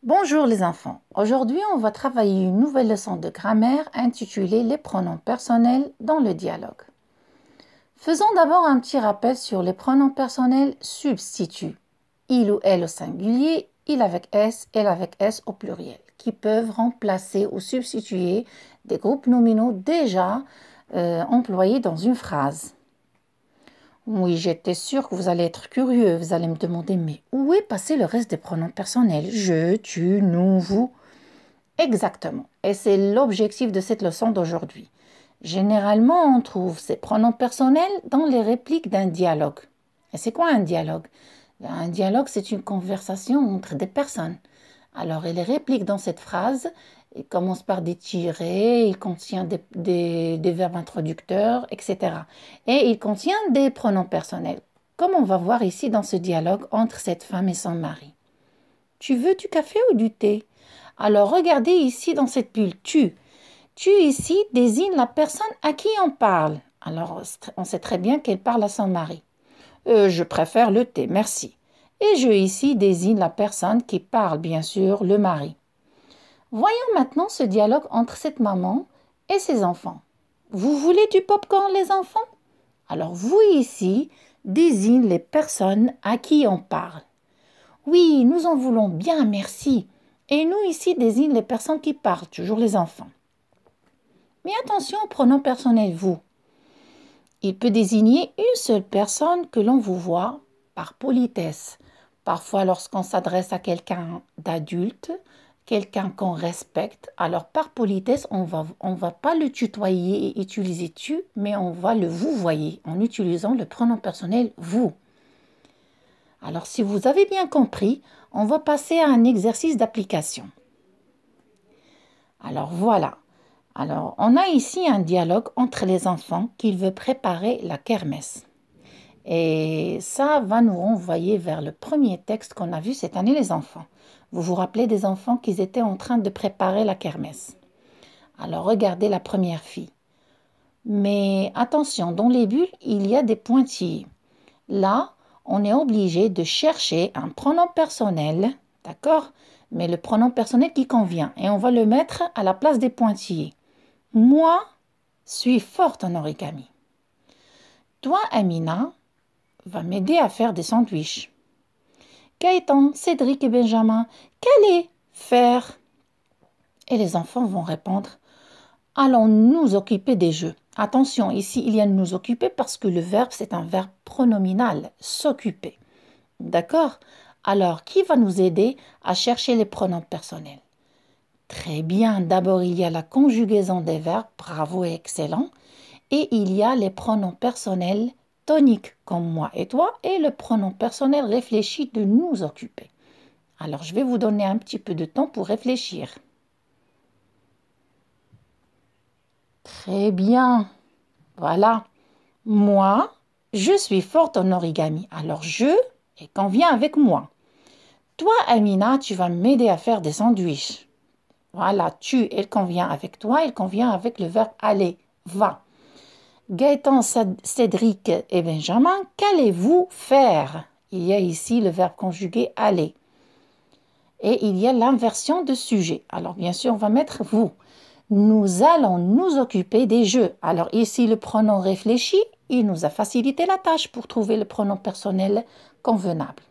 Bonjour les enfants, aujourd'hui on va travailler une nouvelle leçon de grammaire intitulée Les pronoms personnels dans le dialogue. Faisons d'abord un petit rappel sur les pronoms personnels substituts, il ou elle au singulier, il avec S, elle avec S au pluriel, qui peuvent remplacer ou substituer des groupes nominaux déjà employés dans une phrase. Oui, j'étais sûre que vous allez être curieux. Vous allez me demander, mais où est passé le reste des pronoms personnels? Je, tu, nous, vous. Exactement. Et c'est l'objectif de cette leçon d'aujourd'hui. Généralement, on trouve ces pronoms personnels dans les répliques d'un dialogue. Et c'est quoi un dialogue? Un dialogue, c'est une conversation entre des personnes. Alors, les répliques dans cette phrase, il commence par des tirets, il contient des verbes introducteurs, etc. Et il contient des pronoms personnels, comme on va voir ici dans ce dialogue entre cette femme et son mari. Tu veux du café ou du thé? Alors, regardez ici dans cette bulle, tu. Tu ici désigne la personne à qui on parle. Alors, on sait très bien qu'elle parle à son mari. Je préfère le thé, merci. Et je ici désigne la personne qui parle, bien sûr, le mari. Voyons maintenant ce dialogue entre cette maman et ses enfants. Vous voulez du popcorn, les enfants? Alors, vous ici désigne les personnes à qui on parle. Oui, nous en voulons bien, merci. Et nous ici désigne les personnes qui parlent, toujours les enfants. Mais attention au pronom personnel vous. Il peut désigner une seule personne que l'on vous voit par politesse. Parfois, lorsqu'on s'adresse à quelqu'un d'adulte, quelqu'un qu'on respecte, alors par politesse, on va pas le tutoyer et utiliser tu, mais on va le vous voyer en utilisant le pronom personnel vous. Alors, si vous avez bien compris, on va passer à un exercice d'application. Alors, voilà. Alors, on a ici un dialogue entre les enfants qui veut préparer la kermesse. Et ça va nous renvoyer vers le premier texte qu'on a vu cette année, les enfants. Vous vous rappelez des enfants qui étaient en train de préparer la kermesse. Alors, regardez la première fille. Mais attention, dans les bulles, il y a des pointillés. Là, on est obligé de chercher un pronom personnel, d'accord? Mais le pronom personnel qui convient. Et on va le mettre à la place des pointillés. Moi, suis forte en origami. Toi, Amina, va m'aider à faire des sandwichs. Gaëtan, Cédric et Benjamin, qu'allez faire? Et les enfants vont répondre, allons nous occuper des jeux. Attention, ici, il y a nous occuper parce que le verbe, c'est un verbe pronominal, s'occuper. D'accord? Alors, qui va nous aider à chercher les pronoms personnels? Très bien, d'abord il y a la conjugaison des verbes, bravo et excellent, et il y a les pronoms personnels toniques comme moi et toi, et le pronom personnel réfléchi de nous occuper. Alors je vais vous donner un petit peu de temps pour réfléchir. Très bien, voilà. Moi, je suis forte en origami, alors je et convient avec moi. Toi, Amina, tu vas m'aider à faire des sandwichs. Voilà, tu, elle convient avec toi, elle convient avec le verbe aller, va. Gaëtan, Cédric et Benjamin, qu'allez-vous faire? Il y a ici le verbe conjugué aller. Et il y a l'inversion de sujet. Alors, bien sûr, on va mettre vous. Nous allons nous occuper des jeux. Alors, ici, le pronom réfléchi, il nous a facilité la tâche pour trouver le pronom personnel convenable.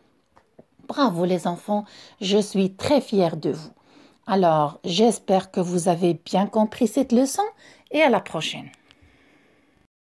Bravo les enfants, je suis très fière de vous. Alors, j'espère que vous avez bien compris cette leçon et à la prochaine.